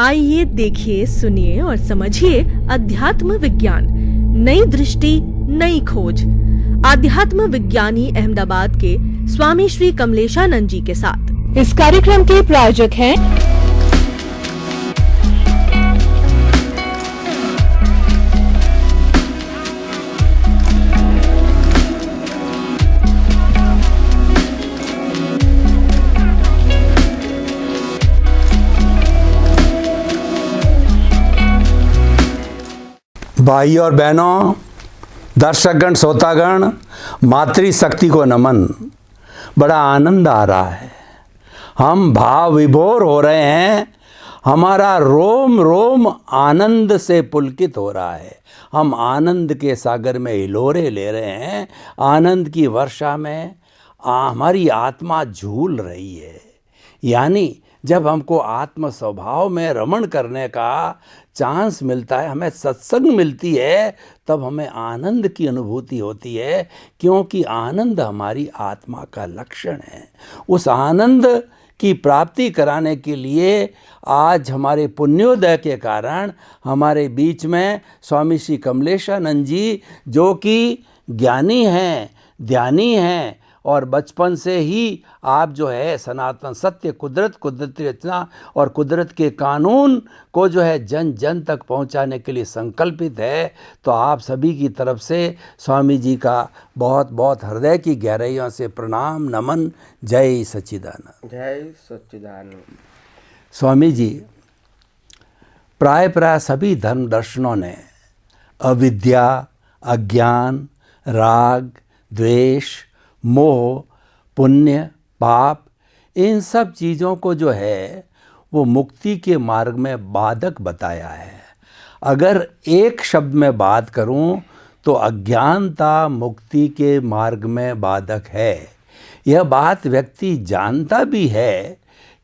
आइए देखिए, सुनिए और समझिए अध्यात्म विज्ञान, नई दृष्टि, नई खोज। आध्यात्म विज्ञानी अहमदाबाद के स्वामी श्री कमलेशानंद जी के साथ। इस कार्यक्रम के प्रायोजक हैं भाई और बहनों, दर्शकगण, श्रोतागण, मातृशक्ति को नमन। बड़ा आनंद आ रहा है, हम भाव विभोर हो रहे हैं, हमारा रोम रोम आनंद से पुलकित हो रहा है। हम आनंद के सागर में हिलोरे ले रहे हैं, आनंद की वर्षा में हमारी आत्मा झूल रही है। यानी जब हमको आत्म स्वभाव में रमण करने का चांस मिलता है, हमें सत्संग मिलती है, तब हमें आनंद की अनुभूति होती है, क्योंकि आनंद हमारी आत्मा का लक्षण है। उस आनंद की प्राप्ति कराने के लिए आज हमारे पुण्योदय के कारण हमारे बीच में स्वामी श्री कमलेशानंद जी, जो कि ज्ञानी हैं, ध्यानी हैं, और बचपन से ही आप जो है सनातन सत्य, कुदरत, कुदरती रचना और कुदरत के कानून को जो है जन जन तक पहुंचाने के लिए संकल्पित है। तो आप सभी की तरफ से स्वामी जी का बहुत बहुत हृदय की गहराइयों से प्रणाम, नमन। जय सच्चिदानंद। जय सच्चिदानंद। स्वामी जी, प्राय सभी धर्म दर्शनों ने अविद्या, अज्ञान, राग, द्वेष, मोह, पुण्य, पाप, इन सब चीज़ों को जो है वो मुक्ति के मार्ग में बाधक बताया है। अगर एक शब्द में बात करूं तो अज्ञानता मुक्ति के मार्ग में बाधक है। यह बात व्यक्ति जानता भी है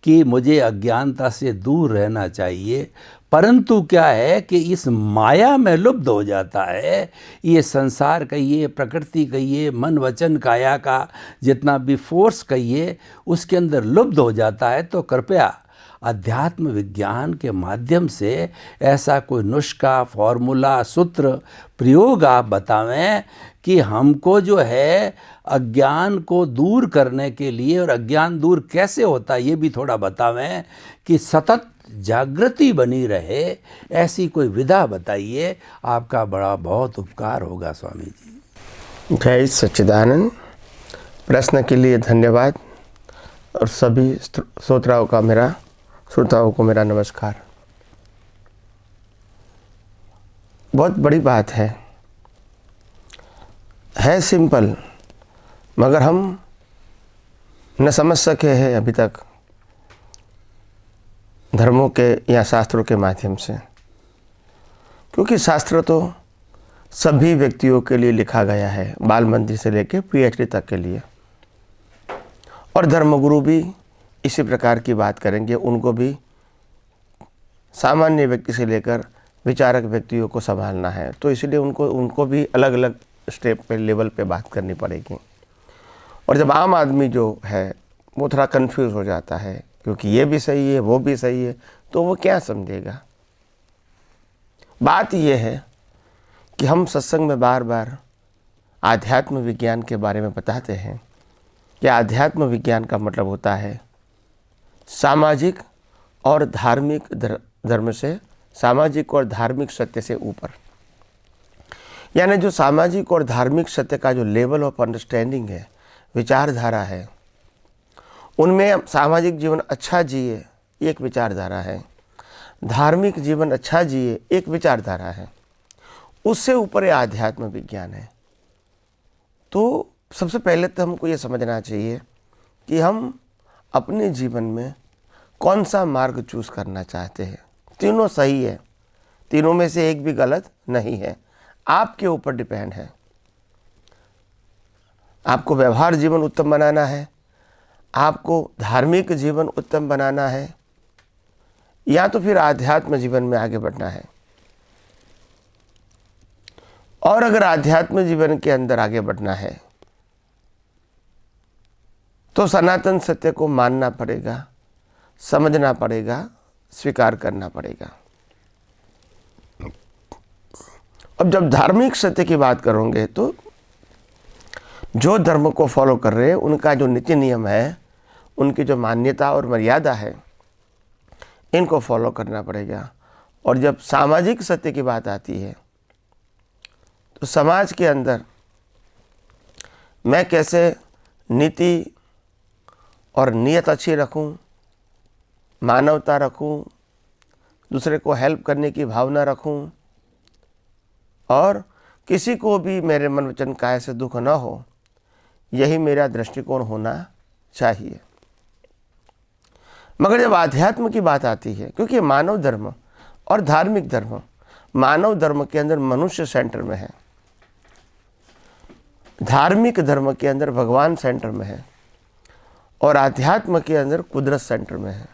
कि मुझे अज्ञानता से दूर रहना चाहिए, परंतु क्या है कि इस माया में लुप्त हो जाता है। ये संसार कहिए, प्रकृति कहिए, मन वचन काया का जितना भी फोर्स कहिए, उसके अंदर लुप्त हो जाता है। तो कृपया अध्यात्म विज्ञान के माध्यम से ऐसा कोई नुस्खा, फॉर्मूला, सूत्र, प्रयोग आप बतावें कि हमको जो है अज्ञान को दूर करने के लिए, और अज्ञान दूर कैसे होता है ये भी थोड़ा बतावें, कि सतत जागृति बनी रहे, ऐसी कोई विधा बताइए। आपका बड़ा बहुत उपकार होगा स्वामी जी। जय सच्चिदानंद। प्रश्न के लिए धन्यवाद और सभी श्रोताओं को मेरा नमस्कार। बहुत बड़ी बात है सिंपल, मगर हम न समझ सके हैं अभी तक धर्मों के या शास्त्रों के माध्यम से, क्योंकि शास्त्र तो सभी व्यक्तियों के लिए लिखा गया है, बाल मंदिर से लेकर पीएचडी तक के लिए। और धर्मगुरु भी इसी प्रकार की बात करेंगे, उनको भी सामान्य व्यक्ति से लेकर विचारक व्यक्तियों को संभालना है, तो इसलिए उनको भी अलग अलग स्टेप पे, लेवल पे बात करनी पड़ेगी। और जब आम आदमी जो है वो थोड़ा कंफ्यूज हो जाता है, क्योंकि ये भी सही है, वो भी सही है, तो वो क्या समझेगा। बात ये है कि हम सत्संग में बार बार आध्यात्म विज्ञान के बारे में बताते हैं कि आध्यात्म विज्ञान का मतलब होता है सामाजिक और धार्मिक धर्म से, सामाजिक और धार्मिक सत्य से ऊपर। यानी जो सामाजिक और धार्मिक सत्य का जो लेवल ऑफ अंडरस्टैंडिंग है, विचारधारा है, उनमें सामाजिक जीवन अच्छा जिए एक विचारधारा है, धार्मिक जीवन अच्छा जिए एक विचारधारा है, उससे ऊपर ये आध्यात्म विज्ञान है। तो सबसे पहले तो हमको ये समझना चाहिए कि हम अपने जीवन में कौन सा मार्ग चूज़ करना चाहते हैं। तीनों सही है, तीनों में से एक भी गलत नहीं है, आपके ऊपर डिपेंड है। आपको व्यवहार जीवन उत्तम बनाना है, आपको धार्मिक जीवन उत्तम बनाना है, या तो फिर आध्यात्म जीवन में आगे बढ़ना है। और अगर आध्यात्म जीवन के अंदर आगे बढ़ना है तो सनातन सत्य को मानना पड़ेगा, समझना पड़ेगा, स्वीकार करना पड़ेगा। अब जब धार्मिक सत्य की बात करोगे तो जो धर्म को फॉलो कर रहे हैं उनका जो नीति नियम है, उनकी जो मान्यता और मर्यादा है, इनको फॉलो करना पड़ेगा। और जब सामाजिक सत्य की बात आती है तो समाज के अंदर मैं कैसे नीति और नियत अच्छी रखूं, मानवता रखूं, दूसरे को हेल्प करने की भावना रखूं और किसी को भी मेरे मन वचन काया से दुख न हो, यही मेरा दृष्टिकोण होना चाहिए। मगर जब आध्यात्म की बात आती है, क्योंकि मानव धर्म और धार्मिक धर्म, मानव धर्म के अंदर मनुष्य सेंटर में है, धार्मिक धर्म के अंदर भगवान सेंटर में है और आध्यात्म के अंदर कुदरत सेंटर में है।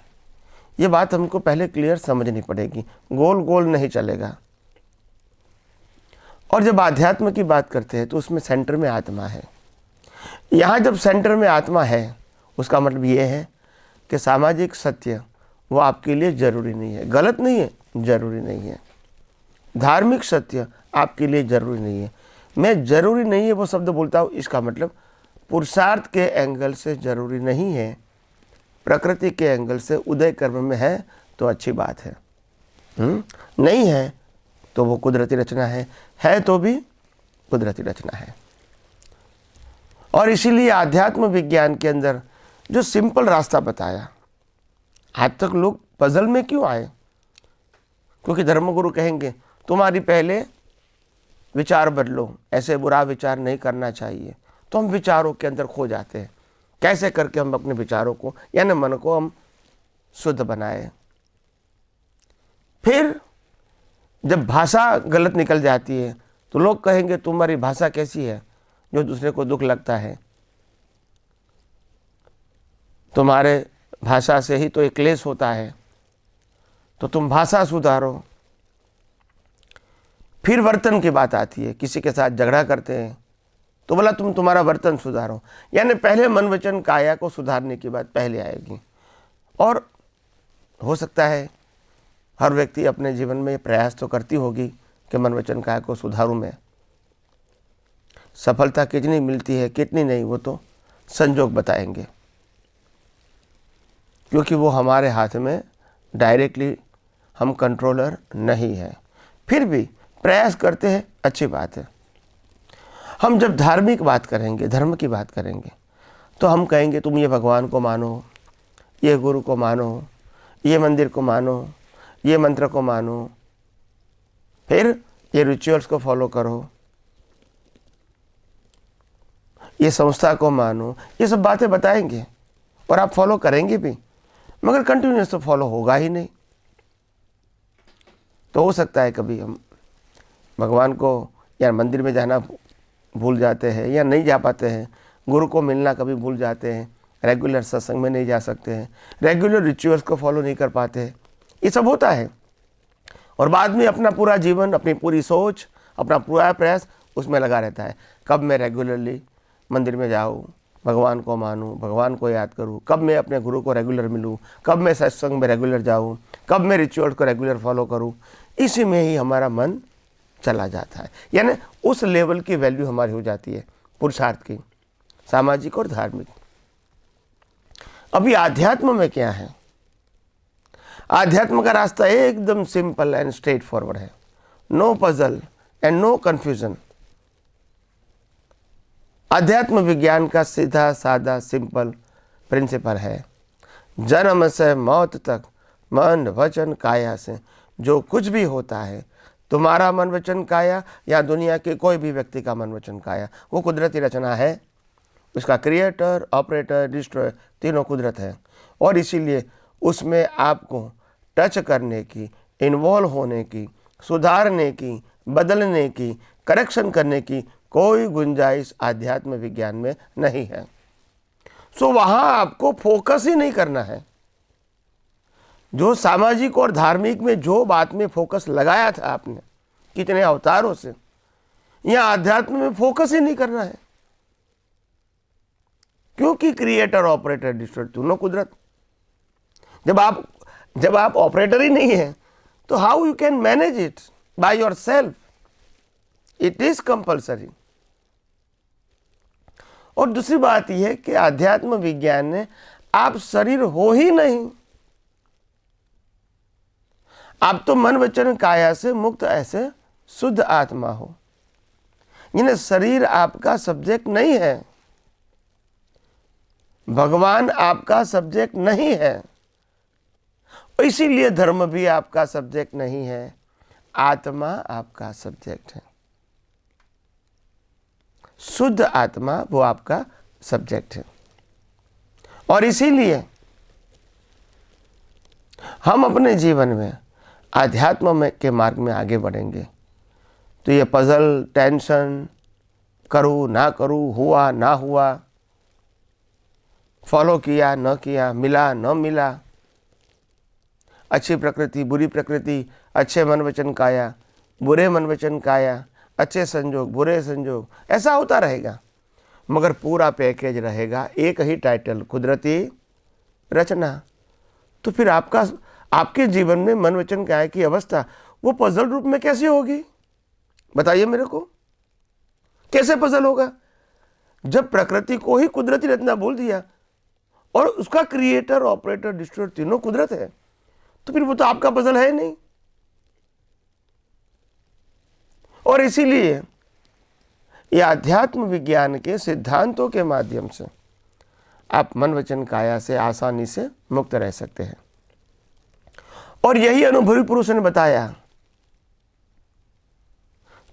ये बात हमको पहले क्लियर समझनी पड़ेगी, गोल गोल नहीं चलेगा। और जब आध्यात्म की बात करते हैं तो उसमें सेंटर में आत्मा है। यहाँ जब सेंटर में आत्मा है, उसका मतलब ये है कि सामाजिक सत्य वो आपके लिए ज़रूरी नहीं है, गलत नहीं है, ज़रूरी नहीं है। धार्मिक सत्य आपके लिए ज़रूरी नहीं है। मैं ज़रूरी नहीं है वो शब्द बोलता हूँ, इसका मतलब पुरुषार्थ के एंगल से ज़रूरी नहीं है, प्रकृति के एंगल से उदय कर्म में है तो अच्छी बात है, नहीं है तो वो कुदरती रचना है तो भी कुदरती रचना है। और इसीलिए आध्यात्म विज्ञान के अंदर जो सिंपल रास्ता बताया, आज तक लोग पजल में क्यों आए? क्योंकि धर्मगुरु कहेंगे तुम्हारी पहले विचार बदलो, ऐसे बुरा विचार नहीं करना चाहिए। तो हम विचारों के अंदर खो जाते हैं, कैसे करके हम अपने विचारों को यानी मन को हम शुद्ध बनाए। फिर जब भाषा गलत निकल जाती है तो लोग कहेंगे तुम्हारी भाषा कैसी है जो दूसरे को दुख लगता है, तुम्हारे भाषा से ही तो एक क्लेश होता है, तो तुम भाषा सुधारो। फिर वर्तन की बात आती है, किसी के साथ झगड़ा करते हैं तो बोला तुम्हारा वर्तन सुधारो, यानी पहले मन वचन काया को सुधारने की बात पहले आएगी। और हो सकता है हर व्यक्ति अपने जीवन में प्रयास तो करती होगी कि मन वचन काया को सुधारूं मैं। सफलता कितनी मिलती है कितनी नहीं वो तो संजोग बताएंगे, क्योंकि वो हमारे हाथ में डायरेक्टली हम कंट्रोलर नहीं है। फिर भी प्रयास करते हैं, अच्छी बात है। हम जब धार्मिक बात करेंगे, धर्म की बात करेंगे, तो हम कहेंगे तुम ये भगवान को मानो, ये गुरु को मानो, ये मंदिर को मानो, ये मंत्र को मानो, फिर ये रिचुअल्स को फॉलो करो, ये संस्था को मानो, ये सब बातें बताएंगे और आप फॉलो करेंगे भी, मगर कंटिन्यूस तो फॉलो होगा ही नहीं। तो हो सकता है कभी हम भगवान को या मंदिर में जाना भूल जाते हैं या नहीं जा पाते हैं, गुरु को मिलना कभी भूल जाते हैं, रेगुलर सत्संग में नहीं जा सकते हैं, रेगुलर रिचुअल्स को फॉलो नहीं कर पाते हैं, ये सब होता है। और बाद में अपना पूरा जीवन, अपनी पूरी सोच, अपना पूरा प्रयास उसमें लगा रहता है, कब मैं रेगुलरली मंदिर में जाऊँ, भगवान को मानूँ, भगवान को याद करूँ, कब मैं अपने गुरु को रेगुलर मिलूँ, कब मैं सत्संग में रेगुलर जाऊँ, कब मैं रिचुअल्स को रेगुलर फॉलो करूँ। इसी में ही हमारा मन चला जाता है, यानी उस लेवल की वैल्यू हमारी हो जाती है पुरुषार्थ की, सामाजिक और धार्मिक। अभी आध्यात्म में क्या है? आध्यात्म का रास्ता एकदम सिंपल एंड स्ट्रेट फॉरवर्ड है, no puzzle and no confusion. अध्यात्म विज्ञान का सीधा साधा सिंपल प्रिंसिपल है, जन्म से मौत तक मन वचन काया से जो कुछ भी होता है, तुम्हारा मन वचन काया या दुनिया के कोई भी व्यक्ति का मन वचन काया, वो कुदरती रचना है। उसका क्रिएटर, ऑपरेटर, डिस्ट्रॉयर तीनों कुदरत है। और इसीलिए उसमें आपको टच करने की, इन्वॉल्व होने की, सुधारने की, बदलने की, करेक्शन करने की कोई गुंजाइश आध्यात्म विज्ञान में नहीं है। सो वहाँ आपको फोकस ही नहीं करना है। जो सामाजिक और धार्मिक में जो बात में फोकस लगाया था आपने कितने अवतारों से, यहाँ आध्यात्म में फोकस ही नहीं करना है, क्योंकि क्रिएटर, ऑपरेटर, डिस्ट्रॉयर तीनों कुदरत। जब आप जब आप ऑपरेटर ही नहीं है तो how you can manage it by your self? It is compulsory. और दूसरी बात यह है कि आध्यात्म विज्ञान ने आप शरीर हो ही नहीं, आप तो मन वचन काया से मुक्त ऐसे शुद्ध आत्मा हो। यानी शरीर आपका सब्जेक्ट नहीं है, भगवान आपका सब्जेक्ट नहीं है, इसीलिए धर्म भी आपका सब्जेक्ट नहीं है, आत्मा आपका सब्जेक्ट है। शुद्ध आत्मा वो आपका सब्जेक्ट है। और इसीलिए हम अपने जीवन में आध्यात्म में के मार्ग में आगे बढ़ेंगे तो ये पजल, टेंशन, करूँ ना करूँ, हुआ ना हुआ, फॉलो किया न किया, मिला न मिला, अच्छी प्रकृति बुरी प्रकृति, अच्छे मन वचन काया, बुरे मन वचन काया, अच्छे संजोग बुरे संजोग, ऐसा होता रहेगा। मगर पूरा पैकेज रहेगा, एक ही टाइटल, कुदरती रचना। तो फिर आपके जीवन में मन वचन काया की अवस्था वो पजल रूप में कैसे होगी? बताइए मेरे को, कैसे पजल होगा? जब प्रकृति को ही कुदरती रचना बोल दिया और उसका क्रिएटर, ऑपरेटर, डिस्ट्रॉयर तीनों कुदरत है, तो फिर वो तो आपका पजल है नहीं। और इसीलिए ये अध्यात्म विज्ञान के सिद्धांतों के माध्यम से आप मन वचन काया से आसानी से मुक्त रह सकते हैं। और यही अनुभवी पुरुषों ने बताया,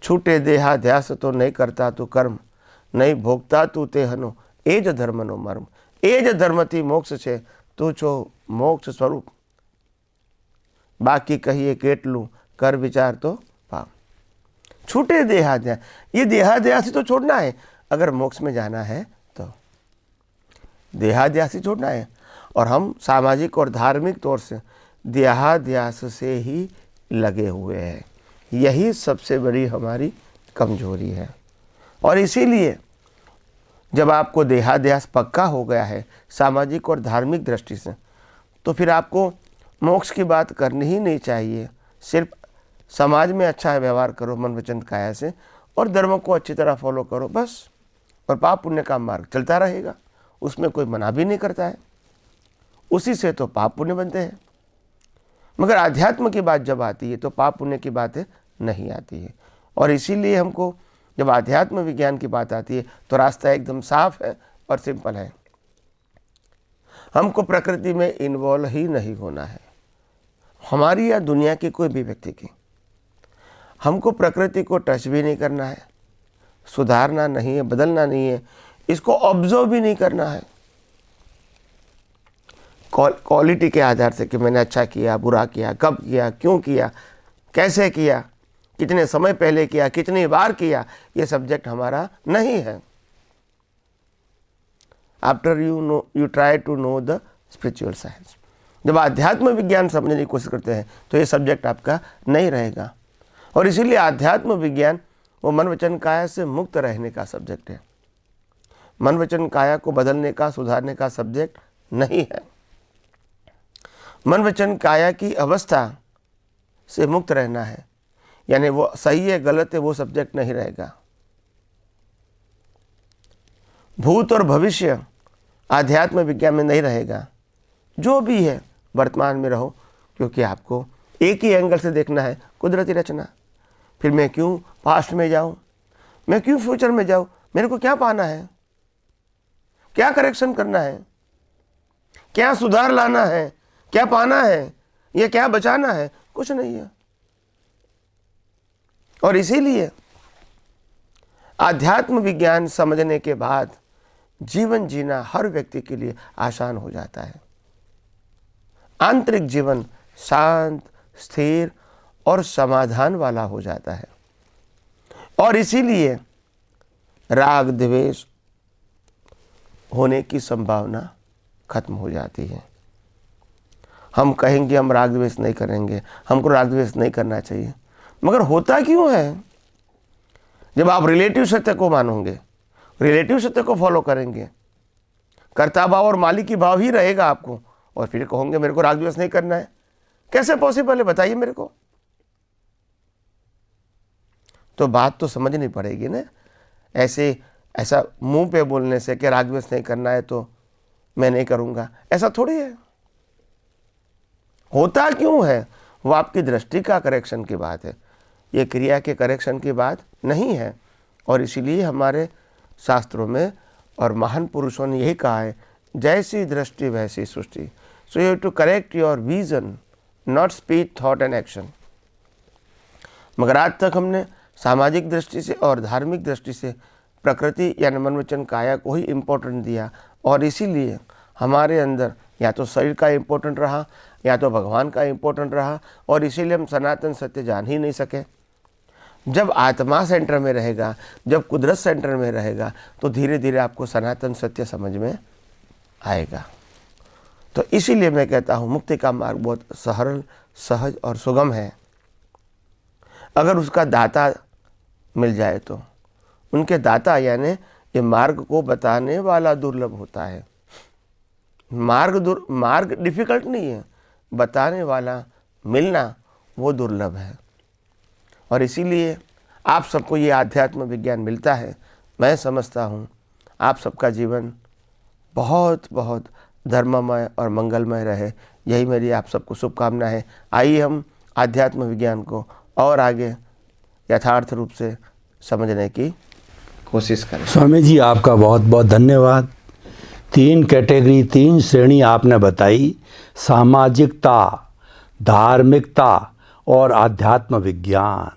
छूटे देहाध्यास तो नहीं करता तू कर्म, नहीं भोगता तू तेहनो, एज धर्मनो मर्म, एज धर्मती मोक्ष छे तू छो मोक्ष स्वरूप, बाकी कहिए केटलू कर विचार तो पाप। छूटे देहाध्यास, ये देहाध्यास ही तो छोड़ना है अगर मोक्ष में जाना है तो, देहाध्यास ही छोड़ना है। और हम सामाजिक और धार्मिक तौर से देहाध्यास से ही लगे हुए हैं, यही सबसे बड़ी हमारी कमजोरी है। और इसीलिए जब आपको देहाध्यास पक्का हो गया है सामाजिक और धार्मिक दृष्टि से, तो फिर आपको मोक्ष की बात करनी ही नहीं चाहिए। सिर्फ समाज में अच्छा व्यवहार करो मन वचन काया से, और धर्म को अच्छी तरह फॉलो करो बस, और पाप पुण्य का मार्ग चलता रहेगा, उसमें कोई मना भी नहीं करता है, उसी से तो पाप पुण्य बनते हैं। मगर आध्यात्म की बात जब आती है तो पाप पुण्य की बातें नहीं आती है। और इसीलिए हमको जब आध्यात्म विज्ञान की बात आती है तो रास्ता एकदम साफ है और सिंपल है। हमको प्रकृति में इन्वॉल्व ही नहीं होना है, हमारी या दुनिया की कोई भी व्यक्ति की। हमको प्रकृति को टच भी नहीं करना है, सुधारना नहीं है, बदलना नहीं है, इसको ऑब्जर्व भी नहीं करना है क्वालिटी के आधार से कि मैंने अच्छा किया, बुरा किया, कब किया, क्यों किया, कैसे किया, कितने समय पहले किया, कितनी बार किया, ये सब्जेक्ट हमारा नहीं है। After you try to know the spiritual science, जब आध्यात्म विज्ञान समझने की कोशिश करते हैं तो ये सब्जेक्ट आपका नहीं रहेगा। और इसीलिए आध्यात्म विज्ञान वो मन वचन काया से मुक्त रहने का सब्जेक्ट है, मन वचन काया को बदलने का, सुधारने का सब्जेक्ट नहीं है। मन वचन काया की अवस्था से मुक्त रहना है, यानी वो सही है गलत है वो सब्जेक्ट नहीं रहेगा। भूत और भविष्य आध्यात्म विज्ञान में नहीं रहेगा, जो भी है वर्तमान में रहो, क्योंकि आपको एक ही एंगल से देखना है, कुदरती रचना। फिर मैं क्यों पास्ट में जाऊं, मैं क्यों फ्यूचर में जाऊं, मेरे को क्या पाना है, क्या करेक्शन करना है, क्या सुधार लाना है, क्या पाना है, या क्या बचाना है, कुछ नहीं है। और इसीलिए आध्यात्म विज्ञान समझने के बाद जीवन जीना हर व्यक्ति के लिए आसान हो जाता है। आंतरिक जीवन शांत, स्थिर और समाधान वाला हो जाता है। और इसीलिए राग द्वेष होने की संभावना खत्म हो जाती है। हम कहेंगे हम राग द्वेष नहीं करेंगे, हमको राग द्वेष नहीं करना चाहिए, मगर होता क्यों है? जब आप रिलेटिव सत्य को मानोगे, रिलेटिव सत्य को फॉलो करेंगे, कर्ता भाव और मालिकी भाव ही रहेगा आपको, और फिर कहोगे मेरे को राग द्वेष नहीं करना है, कैसे पॉसिबल है, बताइए मेरे को। तो बात तो समझनी पड़ेगी ना। ऐसा मुंह पे बोलने से कि रागद्वेष नहीं करना है तो मैं नहीं करूंगा, ऐसा थोड़ी है। होता क्यों है, वो आपकी दृष्टि का करेक्शन की बात है, ये क्रिया के करेक्शन की बात नहीं है। और इसीलिए हमारे शास्त्रों में और महान पुरुषों ने यही कहा है, जैसी दृष्टि वैसी सृष्टि। So you have to correct your vision, not speech, thought and action. मगर आज तक हमने सामाजिक दृष्टि से और धार्मिक दृष्टि से प्रकृति यानी मन वचन काया को ही इम्पोर्टेंट दिया, और इसीलिए हमारे अंदर या तो शरीर का इम्पोर्टेंट रहा या तो भगवान का इम्पोर्टेंट रहा, और इसीलिए हम सनातन सत्य जान ही नहीं सके। जब आत्मा सेंटर में रहेगा, जब कुदरत सेंटर में रहेगा, तो धीरे धीरे आपको सनातन सत्य समझ में आएगा। तो इसीलिए मैं कहता हूँ मुक्ति का मार्ग बहुत सरल, सहज और सुगम है। अगर उसका दाता मिल जाए तो, उनके दाता यानी ये मार्ग को बताने वाला दुर्लभ होता है। मार्ग डिफिकल्ट नहीं है, बताने वाला मिलना वो दुर्लभ है। और इसीलिए आप सबको ये आध्यात्म विज्ञान मिलता है। मैं समझता हूँ आप सबका जीवन बहुत बहुत धर्ममय और मंगलमय रहे, यही मेरी आप सबको शुभकामना है। आइए हम आध्यात्म विज्ञान को और आगे यथार्थ रूप से समझने की कोशिश करें। स्वामी जी आपका बहुत बहुत धन्यवाद। 3 कैटेगरी, 3 श्रेणी आपने बताई, सामाजिकता, धार्मिकता और आध्यात्म विज्ञान।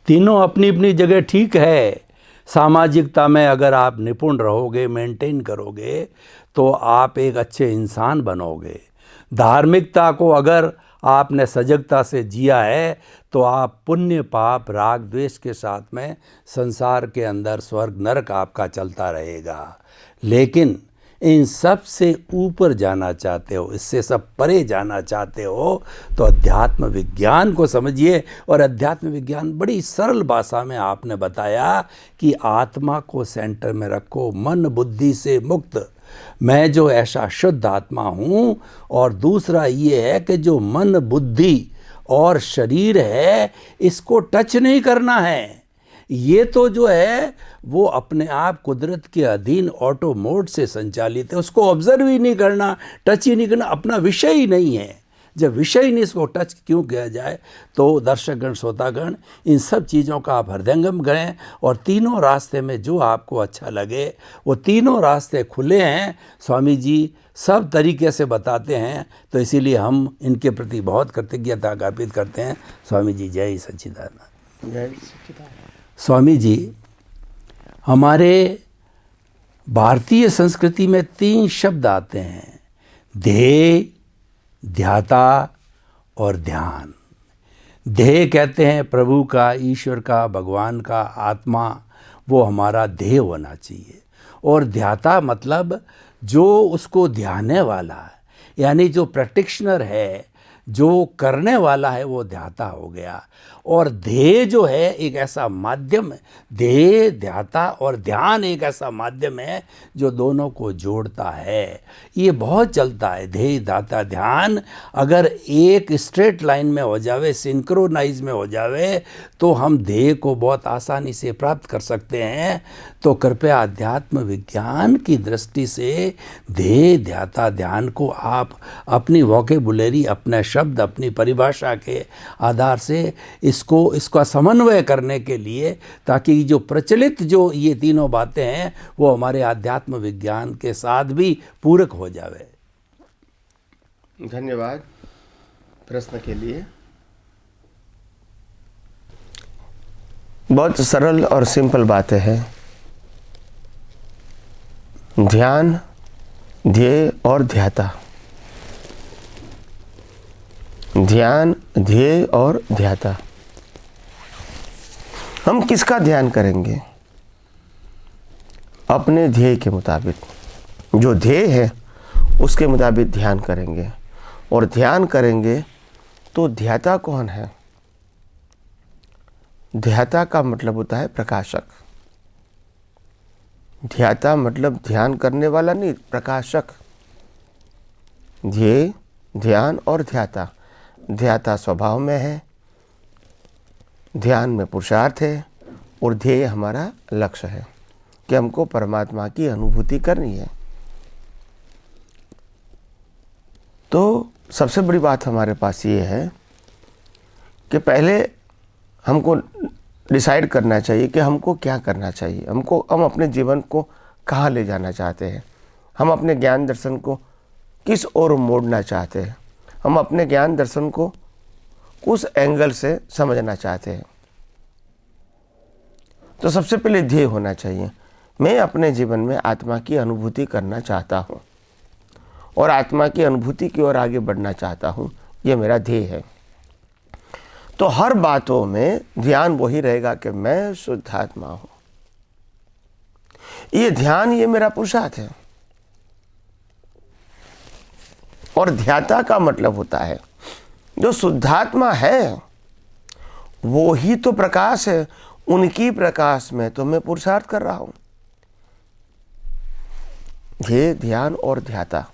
तीनों अपनी अपनी जगह ठीक है। सामाजिकता में अगर आप निपुण रहोगे, मेंटेन करोगे, तो आप एक अच्छे इंसान बनोगे। धार्मिकता को अगर आपने सजगता से जिया है तो आप पुण्य पाप राग द्वेष के साथ में संसार के अंदर स्वर्ग नरक आपका चलता रहेगा। लेकिन इन सब से ऊपर जाना चाहते हो, इससे सब परे जाना चाहते हो, तो अध्यात्म विज्ञान को समझिए। और अध्यात्म विज्ञान बड़ी सरल भाषा में आपने बताया कि आत्मा को सेंटर में रखो, मन बुद्धि से मुक्त। मैं जो ऐसा शुद्ध आत्मा हूँ। और दूसरा ये है कि जो मन बुद्धि और शरीर है, इसको टच नहीं करना है। ये तो जो है वो अपने आप कुदरत के अधीन ऑटो मोड से संचालित है, उसको ऑब्जर्व ही नहीं करना, टच ही नहीं करना, अपना विषय ही नहीं है। जब विषय ही नहीं, इसको टच क्यों किया जाए। तो दर्शकगण, श्रोतागण, इन सब चीज़ों का आप हृदयंगम करें और तीनों रास्ते में जो आपको अच्छा लगे, वो तीनों रास्ते खुले हैं। स्वामी जी सब तरीके से बताते हैं, तो इसीलिए हम इनके प्रति बहुत कृतज्ञता ज्ञापित करते हैं। स्वामी जी जय सच्चिदानंद। जय सच्चिदानंद। स्वामी जी, हमारे भारतीय संस्कृति में 3 शब्द आते हैं, ध्येय, ध्याता और ध्यान। ध्येय कहते हैं प्रभु का, ईश्वर का, भगवान का, आत्मा, वो हमारा ध्येय होना चाहिए। और ध्याता मतलब जो उसको ध्याने वाला है, यानी जो प्रैक्टिशनर है, जो करने वाला है, वो ध्याता हो गया। और ध्येय जो है एक ऐसा माध्यम है, ध्येय, ध्याता और ध्यान एक ऐसा माध्यम है जो दोनों को जोड़ता है। ये बहुत चलता है, ध्येय, ध्याता, ध्यान अगर एक स्ट्रेट लाइन में हो जावे, सिंक्रोनाइज में हो जावे, तो हम ध्येय को बहुत आसानी से प्राप्त कर सकते हैं। तो कृपया अध्यात्म विज्ञान की दृष्टि से ध्येय, ध्याता, ध्यान को आप अपनी वोकेबुलरी, अपने शब्द, अपनी परिभाषा के आधार से इसका समन्वय करने के लिए, ताकि जो प्रचलित जो ये तीनों बातें हैं वो हमारे आध्यात्म विज्ञान के साथ भी पूरक हो जावे। धन्यवाद प्रश्न के लिए। बहुत सरल और सिंपल बातें हैं। ध्यान, ध्येय और ध्याता। ध्यान, ध्येय और ध्याता। हम किसका ध्यान करेंगे? अपने ध्येय के मुताबिक। जो ध्येय है उसके मुताबिक ध्यान करेंगे। और ध्यान करेंगे तो ध्याता कौन है? ध्याता का मतलब होता है प्रकाशक। ध्याता मतलब ध्यान करने वाला नहीं, प्रकाशक। ध्येय, ध्यान और ध्याता, ध्याता स्वभाव में है, ध्यान में पुरुषार्थ है और ध्येय हमारा लक्ष्य है कि हमको परमात्मा की अनुभूति करनी है। तो सबसे बड़ी बात हमारे पास ये है कि पहले हमको डिसाइड करना चाहिए कि हमको क्या करना चाहिए, हम अपने जीवन को कहाँ ले जाना चाहते हैं, हम अपने ज्ञान दर्शन को किस ओर मोड़ना चाहते हैं, हम अपने ज्ञान दर्शन को उस एंगल से समझना चाहते हैं। तो सबसे पहले ध्येय होना चाहिए, मैं अपने जीवन में आत्मा की अनुभूति करना चाहता हूँ और आत्मा की अनुभूति की ओर आगे बढ़ना चाहता हूँ, ये मेरा ध्येय है। तो हर बातों में ध्यान वही रहेगा कि मैं शुद्ध आत्मा हूँ। ये ध्यान, ये मेरा पुरुषार्थ है। और ध्याता का मतलब होता है जो शुद्धात्मा है वो ही तो प्रकाश है, उनकी प्रकाश में तो मैं पुरुषार्थ कर रहा हूं। ये ध्यान और ध्याता।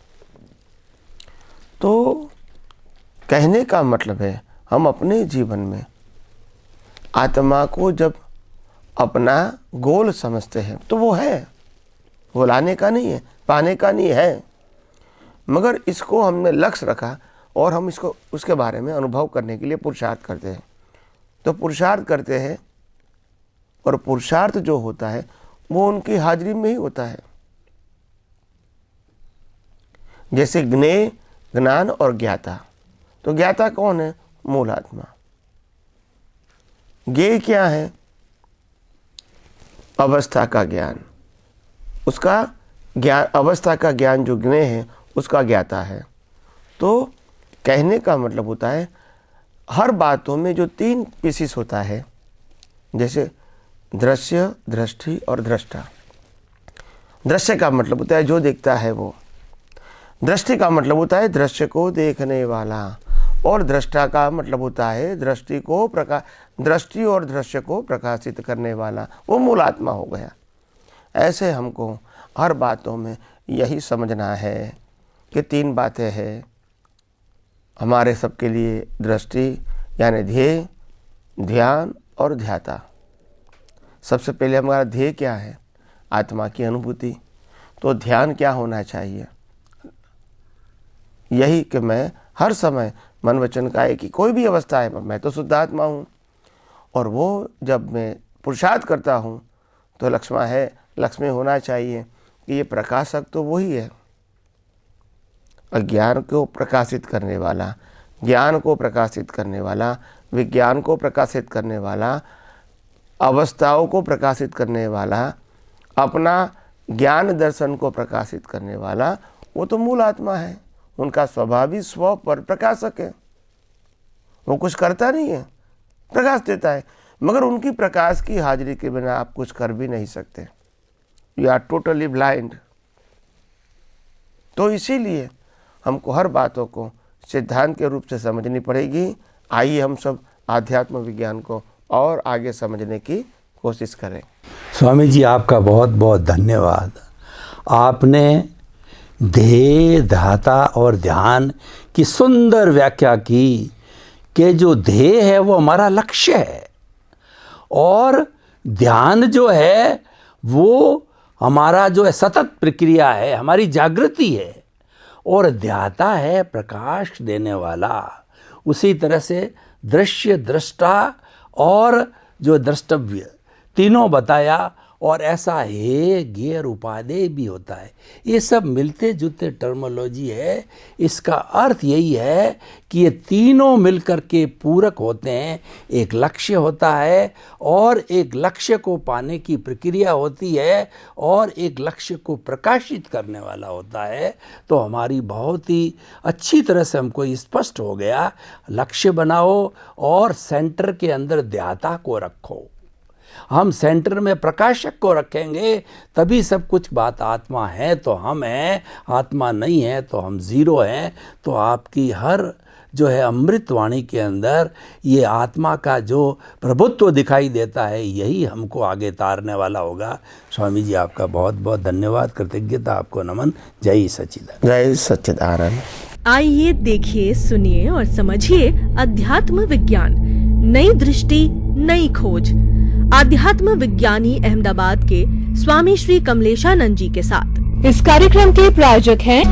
तो कहने का मतलब है हम अपने जीवन में आत्मा को जब अपना गोल समझते हैं तो वो है, वो लाने का नहीं है, पाने का नहीं है, मगर इसको हमने लक्ष्य रखा और हम इसको उसके बारे में अनुभव करने के लिए पुरुषार्थ करते हैं। तो पुरुषार्थ करते हैं और पुरुषार्थ जो होता है वो उनकी हाजिरी में ही होता है। जैसे ज्ञेय, ज्ञान और ज्ञाता। तो ज्ञाता कौन है? मूल आत्मा। ज्ञेय क्या है? अवस्था का ज्ञान। उसका ज्ञान, अवस्था का ज्ञान जो ज्ञेय है उसका ज्ञाता है। तो कहने का मतलब होता है हर बातों में जो तीन पीसीस होता है, जैसे दृश्य, दृष्टि और दृष्टा। दृश्य का मतलब होता है जो देखता है वो। दृष्टि का मतलब होता है दृश्य को देखने वाला, और दृष्टा का मतलब होता है दृष्टि और दृश्य को प्रकाशित करने वाला। वो मूल आत्मा हो गया। ऐसे हमको हर बातों में यही समझना है कि तीन बातें हैं हमारे सबके लिए, दृष्टि यानी ध्येय, ध्यान और ध्याता। सबसे पहले हमारा ध्येय क्या है? आत्मा की अनुभूति। तो ध्यान क्या होना चाहिए? यही कि मैं हर समय मन वचन काया की कोई भी अवस्था है मैं तो शुद्ध आत्मा हूँ, और वो जब मैं पुरुषार्थ करता हूँ तो लक्ष्य में होना चाहिए कि ये प्रकाशक तो वही है, अज्ञान को प्रकाशित करने वाला, ज्ञान को प्रकाशित करने वाला, विज्ञान को प्रकाशित करने वाला, अवस्थाओं को प्रकाशित करने वाला, अपना ज्ञान दर्शन को प्रकाशित करने वाला, वो तो मूल आत्मा है। उनका स्वाभाविक स्व पर प्रकाशक है। वो कुछ करता नहीं है, प्रकाश देता है, मगर उनकी प्रकाश की हाजिरी के बिना आप कुछ कर भी नहीं सकते। You are totally blind. तो इसीलिए हमको हर बातों को सिद्धांत के रूप से समझनी पड़ेगी। आइए हम सब आध्यात्म विज्ञान को और आगे समझने की कोशिश करें। स्वामी जी, आपका बहुत बहुत धन्यवाद। आपने ध्येय, ध्याता और ध्यान की सुंदर व्याख्या की कि जो ध्येय है वो हमारा लक्ष्य है, और ध्यान जो है वो हमारा जो है सतत प्रक्रिया है, हमारी जागृति है, और ध्याता है प्रकाश देने वाला। उसी तरह से दृश्य, दृष्टा और जो द्रष्टव्य, तीनों बताया। और ऐसा हे गेर उपादेय भी होता है। ये सब मिलते जुलते टर्मोलॉजी है। इसका अर्थ यही है कि ये तीनों मिलकर के पूरक होते हैं। एक लक्ष्य होता है और एक लक्ष्य को पाने की प्रक्रिया होती है और एक लक्ष्य को प्रकाशित करने वाला होता है। तो हमारी बहुत ही अच्छी तरह से हमको स्पष्ट हो गया। लक्ष्य बनाओ और सेंटर के अंदर ध्याता को रखो। हम सेंटर में प्रकाशक को रखेंगे तभी सब कुछ। बात आत्मा है तो हम हैं, आत्मा नहीं है तो हम जीरो हैं। तो आपकी हर जो है अमृतवाणी के अंदर ये आत्मा का जो प्रभुत्व दिखाई देता है, यही हमको आगे तारने वाला होगा। स्वामी जी, आपका बहुत बहुत धन्यवाद, कृतज्ञता, आपको नमन। जय सच्चिदानंद। जय सच्चिदानंद। आइए देखिए, सुनिए और समझिए अध्यात्म विज्ञान, नई दृष्टि नई खोज। आध्यात्म विज्ञानी अहमदाबाद के स्वामी श्री कमलेशानंद जी के साथ। इस कार्यक्रम के प्रायोजक हैं